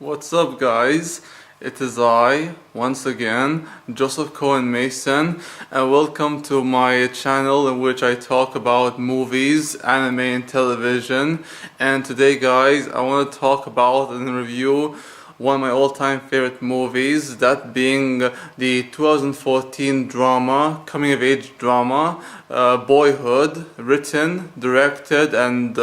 What's up, guys? It is I, once again, Joseph Cohen Mason, and welcome to my channel in which I talk about movies, anime, and television. And today, guys, I want to talk about and review one of my all-time favorite movies, that being the 2014 drama, coming-of-age drama, Boyhood, written, directed, and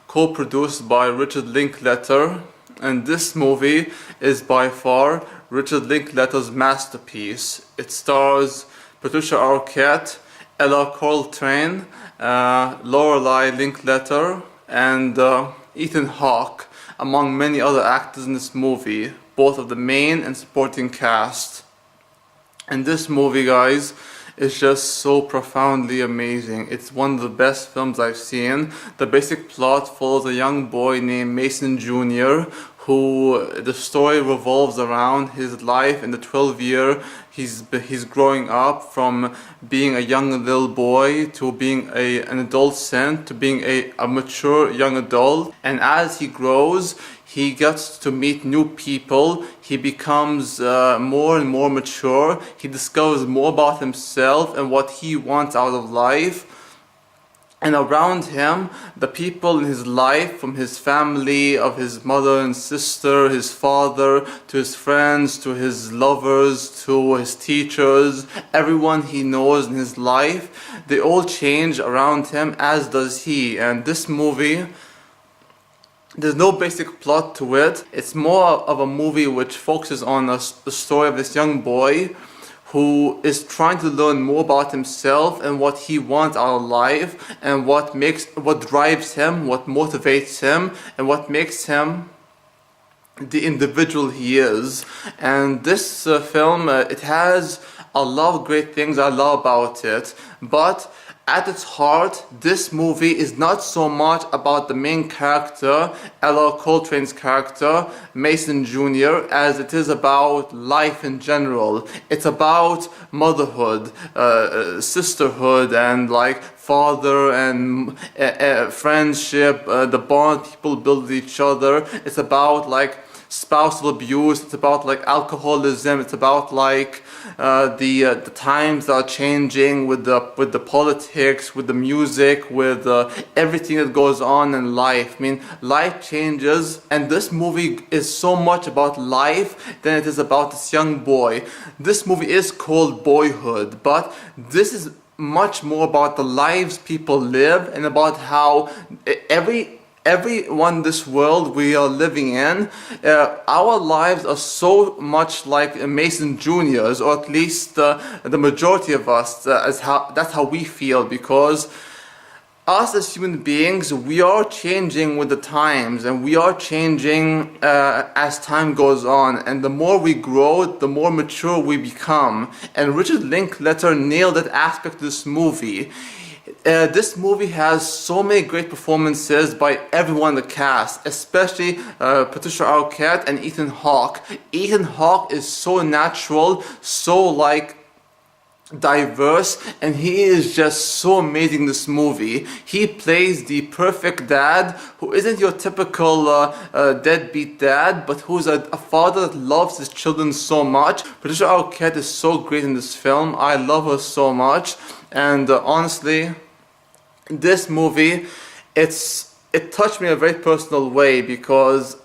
co-produced by Richard Linklater. And this movie is by far Richard Linklater's masterpiece. It stars Patricia Arquette, Ella Coltrane, Lorelei Linklater, and Ethan Hawke, among many other actors in this movie, both of the main and supporting cast. And this movie, guys, is just so profoundly amazing. It's one of the best films I've seen. The basic plot follows a young boy named Mason Jr., who the story revolves around his life in the 12-year he's growing up, from being a young little boy to being an adolescent to being a mature young adult. And as he grows, he gets to meet new people. He becomes more and more mature. He discovers more about himself and what he wants out of life. And around him, the people in his life, from his family, of his mother and sister, his father, to his friends, to his lovers, to his teachers, everyone he knows in his life, they all change around him, as does he. And this movie, there's no basic plot to it. It's more of a movie which focuses on the story of this young boy who is trying to learn more about himself and what he wants out of life, and what drives him, what motivates him, and what makes him the individual he is. And this film, it has a lot of great things I love about it, but at its heart, this movie is not so much about the main character, Ella Coltrane's character, Mason Jr., as it is about life in general. It's about motherhood, sisterhood, and like father and friendship, the bond people build with each other. It's about like spousal abuse, it's about like alcoholism, it's about like the times that are changing with the politics, with the music, with everything that goes on in life. I mean, life changes, and this movie is so much about life than it is about this young boy. This movie is called Boyhood, but this is much more about the lives people live, and about how everyone in this world we are living in, our lives are so much like Mason Jr.'s, or at least the majority of us, that's how we feel, because us as human beings, we are changing with the times, and we are changing as time goes on, and the more we grow, the more mature we become. And Richard Linklater nailed that aspect of this movie. This movie has so many great performances by everyone in the cast, especially Patricia Arquette and Ethan Hawke. Ethan Hawke is so natural, so like diverse, and he is just so amazing in this movie. He plays the perfect dad, who isn't your typical deadbeat dad, but who's a father that loves his children so much. Patricia Arquette is so great in this film. I love her so much, and honestly, this movie, it touched me in a very personal way, because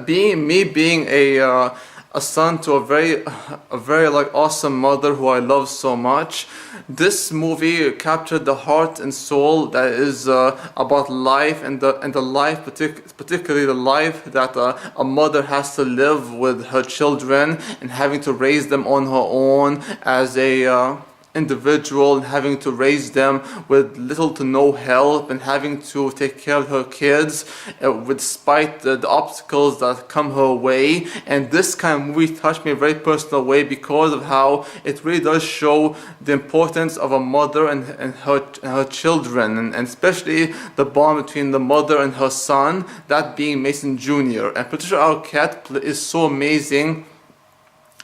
being a son to a very like awesome mother who I love so much, this movie captured the heart and soul that is about life, and the life, particularly the life that a mother has to live with her children, and having to raise them on her own as a individual, and having to raise them with little to no help, and having to take care of her kids despite the obstacles that come her way. And this kind of movie touched me in a very personal way, because of how it really does show the importance of a mother and her children, and especially the bond between the mother and her son, that being Mason Jr. And Patricia Arquette is so amazing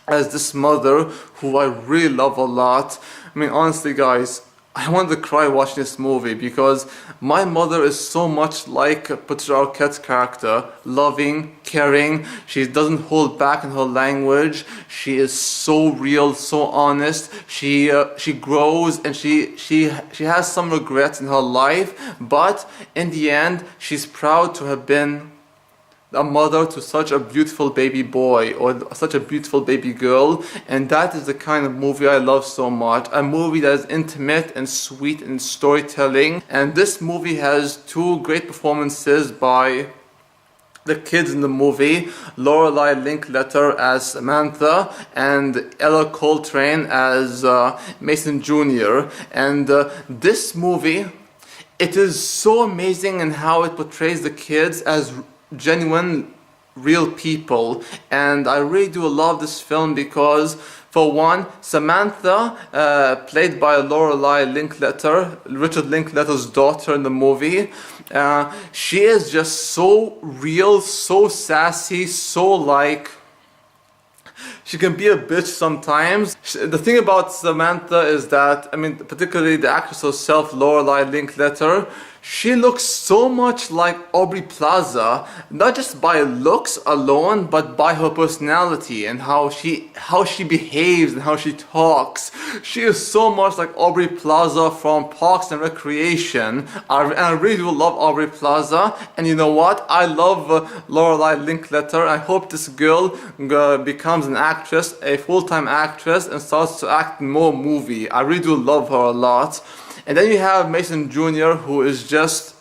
as this mother, who I really love a lot. I mean, honestly, guys, I wanted to cry watching this movie because my mother is so much like Patricia Arquette's character, loving, caring. She doesn't hold back in her language. She is so real, so honest. She grows and she has some regrets in her life, but in the end, she's proud to have been a mother to such a beautiful baby boy or such a beautiful baby girl, and that is the kind of movie I love so much. A movie that is intimate and sweet in storytelling, and this movie has two great performances by the kids in the movie, Lorelai Linklater as Samantha and Ella Coltrane as Mason Jr. And this movie, it is so amazing in how it portrays the kids as genuine, real people, and I really do love this film because, for one, Samantha, played by Lorelai Linklater, Richard Linklater's daughter in the movie, she is just so real, so sassy, so like, she can be a bitch sometimes. The thing about Samantha is that, I mean, particularly the actress herself, Lorelai Linklater, she looks so much like Aubrey Plaza, not just by looks alone, but by her personality and how she behaves and how she talks. She is so much like Aubrey Plaza from Parks and Recreation. I really do love Aubrey Plaza, and you know what? I love Lorelai Linklater. I hope this girl becomes an actress, a full-time actress, and starts to act in more movies. I really do love her a lot. And then you have Mason Jr., who is just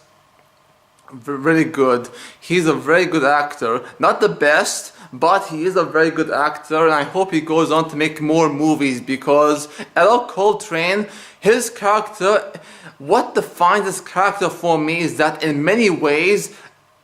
really good. He's a very good actor. Not the best, but he is a very good actor, and I hope he goes on to make more movies because Ella Coltrane, his character, what defines his character for me is that in many ways,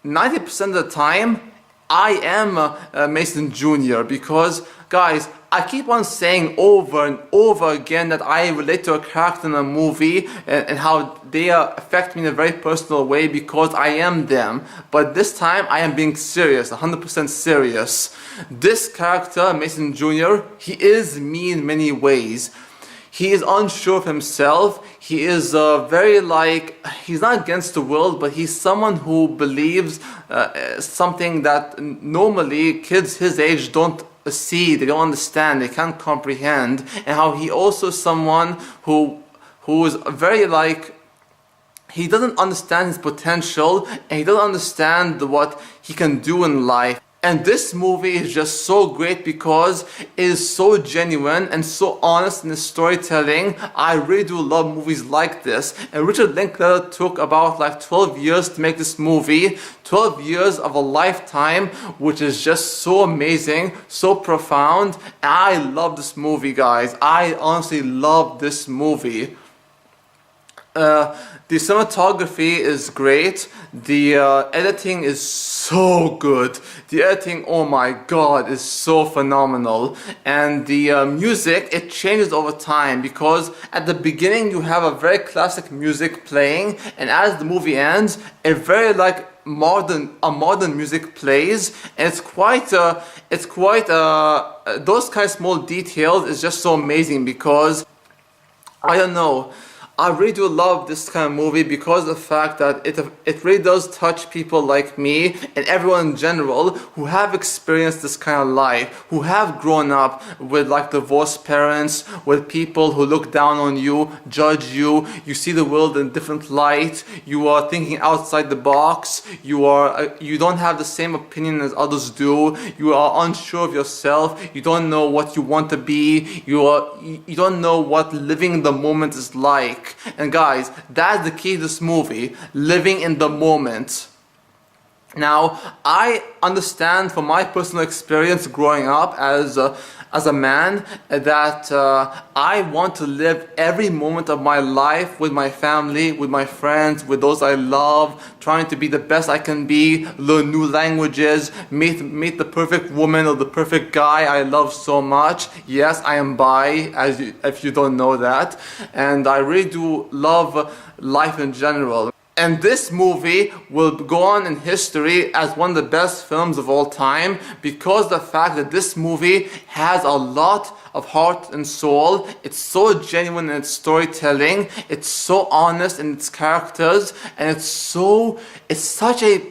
90% of the time, I am Mason Jr. because, guys, I keep on saying over and over again that I relate to a character in a movie and how they affect me in a very personal way because I am them. But this time I am being serious, 100% serious. This character, Mason Jr., he is me in many ways. He is unsure of himself. He is very like, he's not against the world, but he's someone who believes something that normally kids his age don't see, they don't understand, they can't comprehend, and how he also is someone who is very like, he doesn't understand his potential and he doesn't understand what he can do in life. And this movie is just so great because it is so genuine and so honest in the storytelling. I really do love movies like this. And Richard Linklater took about like 12 years to make this movie. 12 years of a lifetime, which is just so amazing, so profound. I love this movie, guys. I honestly love this movie. The cinematography is great. The editing is so good. The editing, oh my god, is so phenomenal. And the music, it changes over time because at the beginning you have a very classic music playing, and as the movie ends, a very like modern music plays, and it's quite those kind of small details is just so amazing because I don't know. I really do love this kind of movie because of the fact that it really does touch people like me and everyone in general who have experienced this kind of life, who have grown up with like divorced parents, with people who look down on you, judge you, you see the world in a different light, you are thinking outside the box, you don't have the same opinion as others do, you are unsure of yourself, you don't know what you want to be, you don't know what living in the moment is like. And guys, that's the key to this movie, living in the moment. Now, I understand from my personal experience growing up as a man that I want to live every moment of my life with my family, with my friends, with those I love, trying to be the best I can be, learn new languages, meet the perfect woman or the perfect guy I love so much. Yes, I am bi, if you don't know that, and I really do love life in general. And this movie will go on in history as one of the best films of all time because of the fact that this movie has a lot of heart and soul. It's so genuine in its storytelling, it's so honest in its characters, and it's such a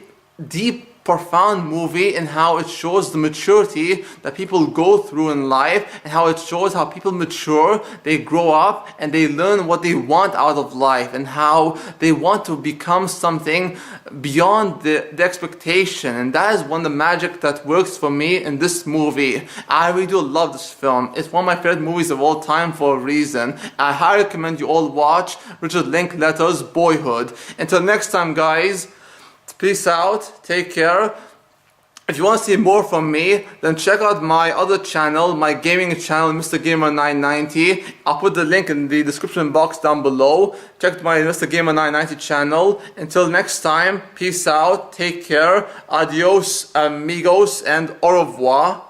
deep, profound movie in how it shows the maturity that people go through in life, and how it shows how people mature, they grow up, and they learn what they want out of life, and how they want to become something beyond the expectation. And that is one of the magic that works for me in this movie. I really do love this film. It's one of my favorite movies of all time for a reason. I highly recommend you all watch Richard Linklater's Boyhood. Until next time, guys, peace out, take care. If you want to see more from me, then check out my other channel, my gaming channel, Mr. Gamer 990. I'll put the link in the description box down below. Check my Mr. Gamer 990 channel. Until next time, peace out, take care, adios amigos, and au revoir.